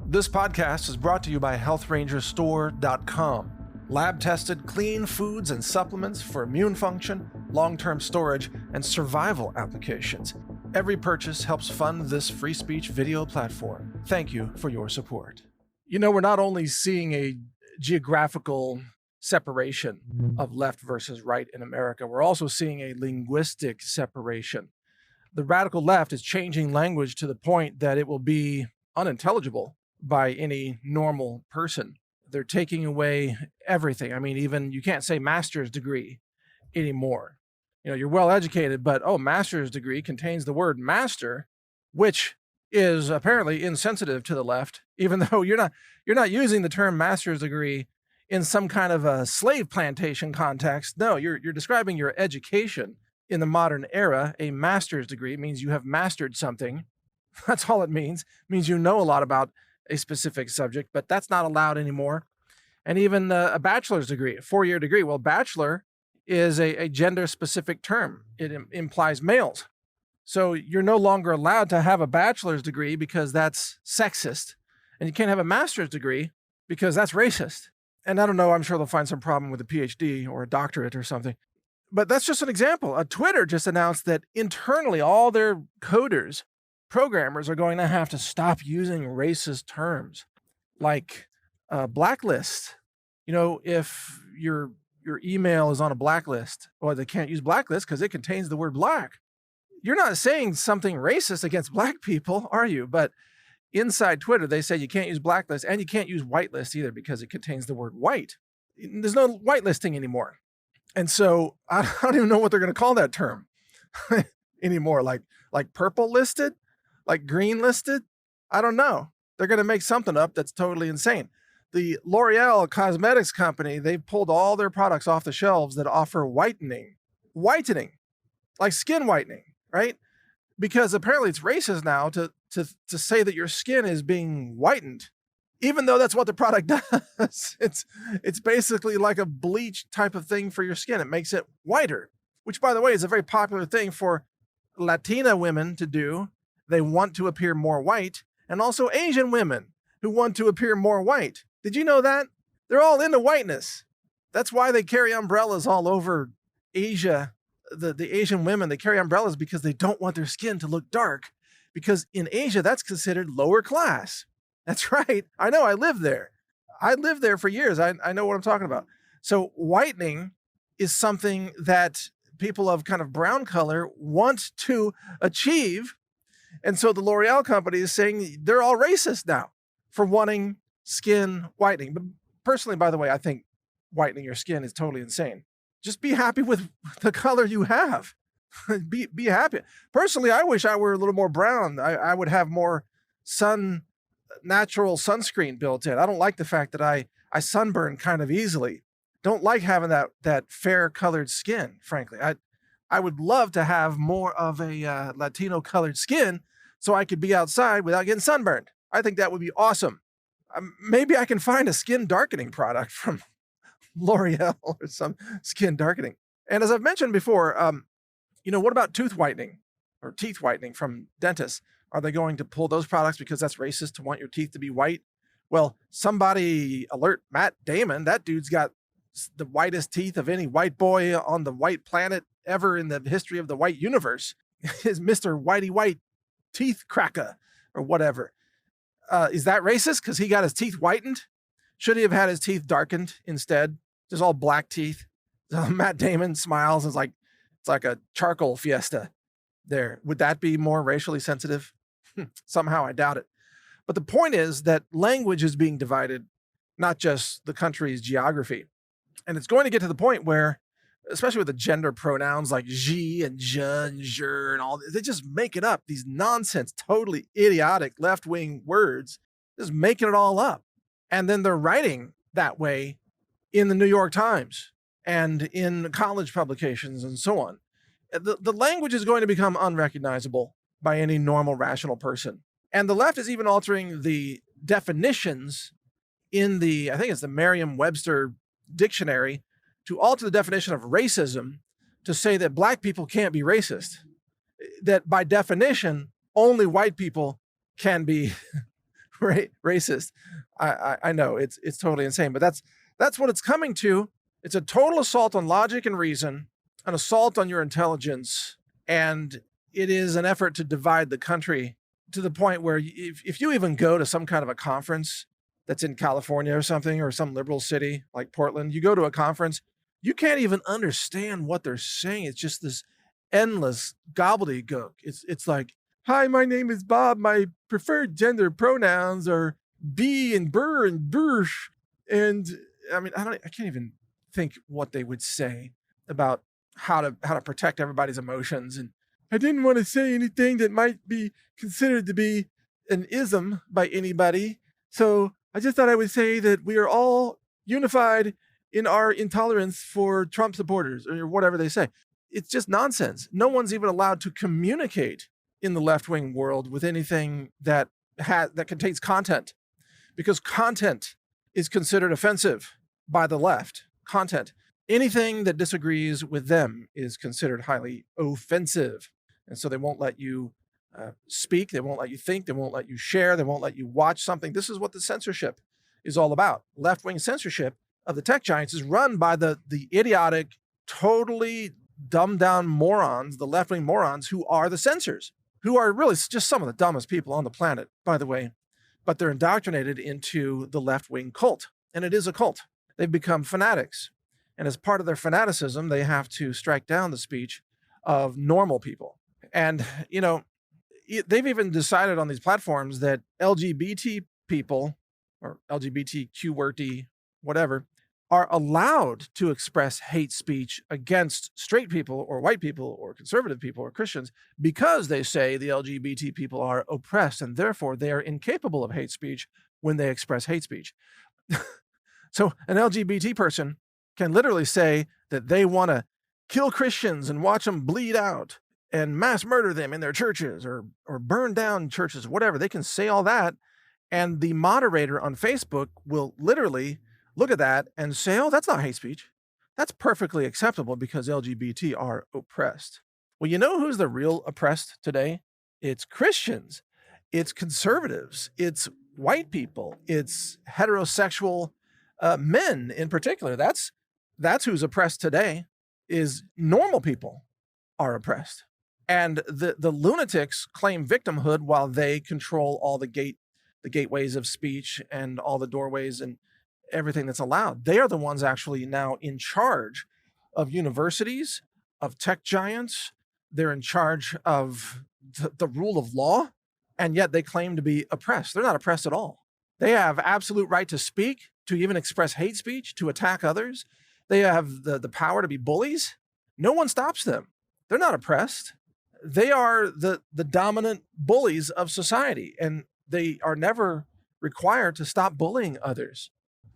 This podcast is brought to you by HealthRangerStore.com. Lab-tested, clean foods and supplements for immune function, long-term storage, and survival applications. Every purchase helps fund this free speech video platform. Thank you for your support. You know, we're not only seeing a geographical separation of left versus right in America, we're also seeing a linguistic separation. The radical left is changing language to the point that it will be unintelligible by any normal person. They're taking away everything. I mean, even you can't say master's degree anymore. You know, you're well educated, but master's degree contains the word master, which is apparently insensitive to the left, even though you're not using the term master's degree in some kind of a slave plantation context. No, you're describing your education in the modern era. A master's degree means you have mastered something. That's all it means. It means you know a lot about a specific subject, but that's not allowed anymore. And even a bachelor's degree, a 4-year degree. Well, bachelor is a gender-specific term. It implies males. So you're no longer allowed to have a bachelor's degree because that's sexist. And you can't have a master's degree because that's racist. And I don't know, I'm sure they'll find some problem with a PhD or a doctorate or something. But that's just an example. Twitter just announced that internally all their coders, programmers, are going to have to stop using racist terms like blacklist. You know, if your email is on a blacklist, well, they can't use blacklist because it contains the word black. You're not saying something racist against black people, are you? But inside Twitter, they say you can't use blacklist and you can't use whitelist either because it contains the word white. There's no whitelisting anymore. And so I don't even know what they're going to call that term anymore. Like purple listed, like green listed. I don't know. They're going to make something up that's totally insane. The L'Oreal cosmetics company, they've pulled all their products off the shelves that offer whitening, like skin whitening, right? Because apparently it's racist now to say that your skin is being whitened, even though that's what the product does. It's basically like a bleach type of thing for your skin. It makes it whiter, which, by the way, is a very popular thing for Latina women to do. They want to appear more white, and also Asian women who want to appear more white. Did you know that? They're all into whiteness. That's why they carry umbrellas all over Asia. The Asian women, they carry umbrellas because they don't want their skin to look dark, because in Asia, that's considered lower class. That's right. I know. I lived there. I lived there for years. I know what I'm talking about. So whitening is something that people of kind of brown color want to achieve. And so the L'Oreal company is saying they're all racist now for wanting skin whitening. But personally, by the way, I think whitening your skin is totally insane. Just be happy with the color you have. be happy. Personally, I wish I were a little more brown. I would have more natural sunscreen built in. I don't like the fact that I sunburn kind of easily. Don't like having that fair colored skin, frankly. I would love to have more of a Latino colored skin so I could be outside without getting sunburned. I think that would be awesome. Maybe I can find a skin darkening product from L'Oreal or some skin darkening. And as I've mentioned before, what about tooth whitening or teeth whitening from dentists? Are they going to pull those products because that's racist to want your teeth to be white? Well, somebody alert Matt Damon. That dude's got the whitest teeth of any white boy on the white planet ever in the history of the white universe. Is Mr. Whitey White Teeth Cracker or whatever. Is that racist because he got his teeth whitened? Should he have had his teeth darkened instead? Just all black teeth. Matt Damon smiles. It's like a charcoal fiesta there. Would that be more racially sensitive? Somehow I doubt it. But the point is that language is being divided, not just the country's geography. And it's going to get to the point where, especially with the gender pronouns like je and je and jer and all, they just make it up. These nonsense, totally idiotic left-wing words, just making it all up. And then they're writing that way in the New York Times and in college publications and so on. The language is going to become unrecognizable by any normal, rational person. And the left is even altering the definitions in I think it's the Merriam-Webster dictionary, to alter the definition of racism to say that black people can't be racist. That by definition, only white people can be racist. I know it's totally insane, but that's what it's coming to. It's a total assault on logic and reason, an assault on your intelligence, and it is an effort to divide the country to the point where if you even go to some kind of a conference that's in California or something, or some liberal city like Portland, you go to a conference, you can't even understand what they're saying. It's just this endless gobbledygook. It's like, hi, my name is Bob. My preferred gender pronouns are B and Burr and Bursch. And I mean, I can't even think what they would say about how to protect everybody's emotions. And I didn't want to say anything that might be considered to be an ism by anybody. So I just thought I would say that we are all unified in our intolerance for Trump supporters, or whatever they say. It's just nonsense. No one's even allowed to communicate in the left-wing world with anything that contains content, because content is considered offensive by the left. Content. Anything that disagrees with them is considered highly offensive. And so they won't let you speak, they won't let you think, they won't let you share, they won't let you watch something. This is what the censorship is all about. Left-wing censorship of the tech giants is run by the idiotic, totally dumbed down morons, the left-wing morons who are the censors, who are really just some of the dumbest people on the planet, by the way. But they're indoctrinated into the left-wing cult, and it is a cult. They've become fanatics. And as part of their fanaticism, they have to strike down the speech of normal people. And, you know, they've even decided on these platforms that LGBT people, or LGBTQ, whatever, are allowed to express hate speech against straight people or white people or conservative people or Christians, because they say the LGBT people are oppressed and therefore they are incapable of hate speech when they express hate speech. So an LGBT person can literally say that they want to kill Christians and watch them bleed out and mass murder them in their churches, or burn down churches, whatever. They can say all that, and the moderator on Facebook will literally look at that and say, oh, that's not hate speech. That's perfectly acceptable because LGBT are oppressed. Well, you know who's the real oppressed today? It's Christians. It's conservatives. It's white people. It's heterosexual men in particular. That's who's oppressed today. Is normal people are oppressed. And the lunatics claim victimhood while they control all the gateways of speech and all the doorways and everything that's allowed. They are the ones actually now in charge of universities, of tech giants. They're in charge of the rule of law, and yet they claim to be oppressed. They're not oppressed at all. They have absolute right to speak, to even express hate speech, to attack others. They have the power to be bullies. No one stops them. They're not oppressed. They are the dominant bullies of society, and they are never required to stop bullying others.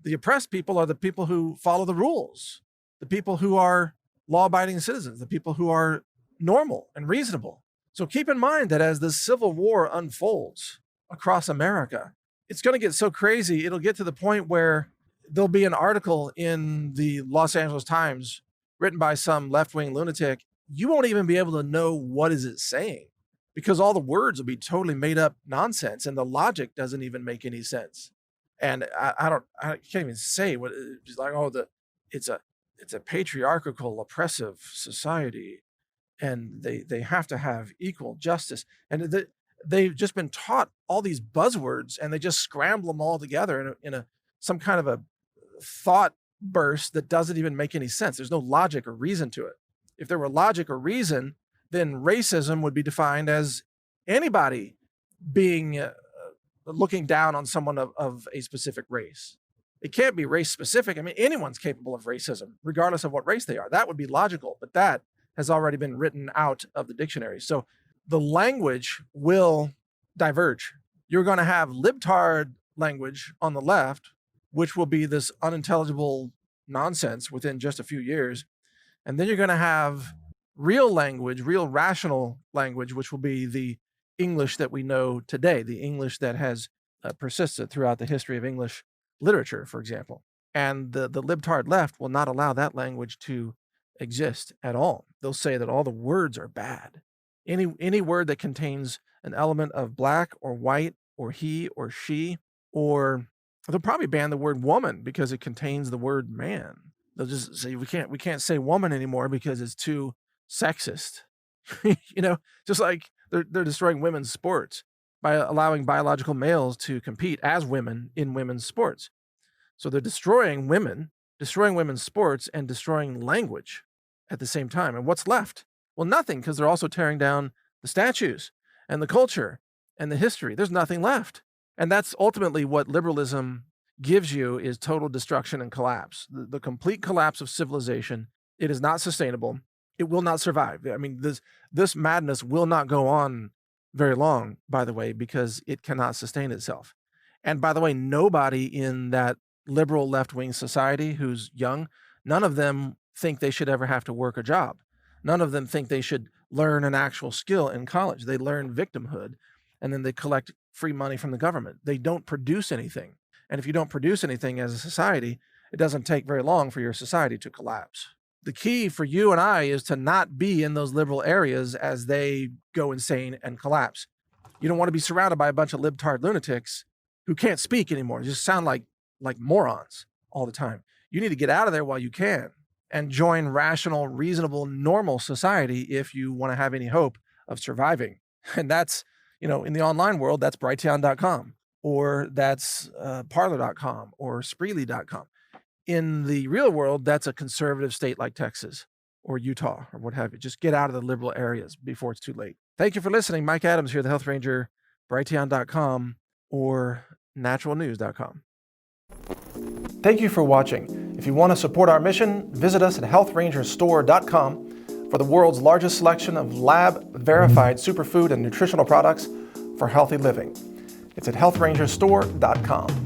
The oppressed people are the people who follow the rules, the people who are law-abiding citizens, the people who are normal and reasonable. So keep in mind that as this civil war unfolds across America, it's going to get so crazy, it'll get to the point where there'll be an article in the Los Angeles Times written by some left-wing lunatic. You won't even be able to know what is it saying, because all the words will be totally made up nonsense and the logic doesn't even make any sense. And I can't even say what it's like. Oh, it's a patriarchal, oppressive society, and they have to have equal justice. And they've just been taught all these buzzwords, and they just scramble them all together in some kind of a thought burst that doesn't even make any sense. There's no logic or reason to it. If there were logic or reason, then racism would be defined as anybody being looking down on someone of a specific race. It can't be race specific. I mean, anyone's capable of racism, regardless of what race they are. That would be logical, but that has already been written out of the dictionary. So the language will diverge. You're going to have libtard language on the left, which will be this unintelligible nonsense within just a few years. And then you're going to have real language, real rational language, which will be the English that we know today, the English that has persisted throughout the history of English literature, for example. And the libtard left will not allow that language to exist at all. They'll say that all the words are bad. Any word that contains an element of black or white or he or she, or they'll probably ban the word woman because it contains the word man. They'll just say we can't say woman anymore because it's too sexist. Just like they're destroying women's sports by allowing biological males to compete as women in women's sports. So they're destroying women's sports, and destroying language at the same time. And what's left? Well, nothing, because they're also tearing down the statues and the culture and the history. There's nothing left. And that's ultimately what liberalism gives you, is total destruction and collapse. The complete collapse of civilization. It is not sustainable. It will not survive. I mean, this madness will not go on very long, by the way, because it cannot sustain itself. And by the way, nobody in that liberal left-wing society who's young, none of them think they should ever have to work a job. None of them think they should learn an actual skill in college. They learn victimhood, and then they collect free money from the government. They don't produce anything. And if you don't produce anything as a society, it doesn't take very long for your society to collapse. The key for you and I is to not be in those liberal areas as they go insane and collapse. You don't want to be surrounded by a bunch of libtard lunatics who can't speak anymore. They just sound like morons all the time. You need to get out of there while you can and join rational, reasonable, normal society if you want to have any hope of surviving. And that's, in the online world, that's brighteon.com, or that's parler.com or spreely.com. In the real world, that's a conservative state like Texas or Utah or what have you. Just get out of the liberal areas before it's too late. Thank you for listening. Mike Adams here, the Health Ranger, brighteon.com or naturalnews.com. Thank you for watching. If you want to support our mission, visit us at healthrangerstore.com for the world's largest selection of lab-verified superfood and nutritional products for healthy living. It's at healthrangerstore.com.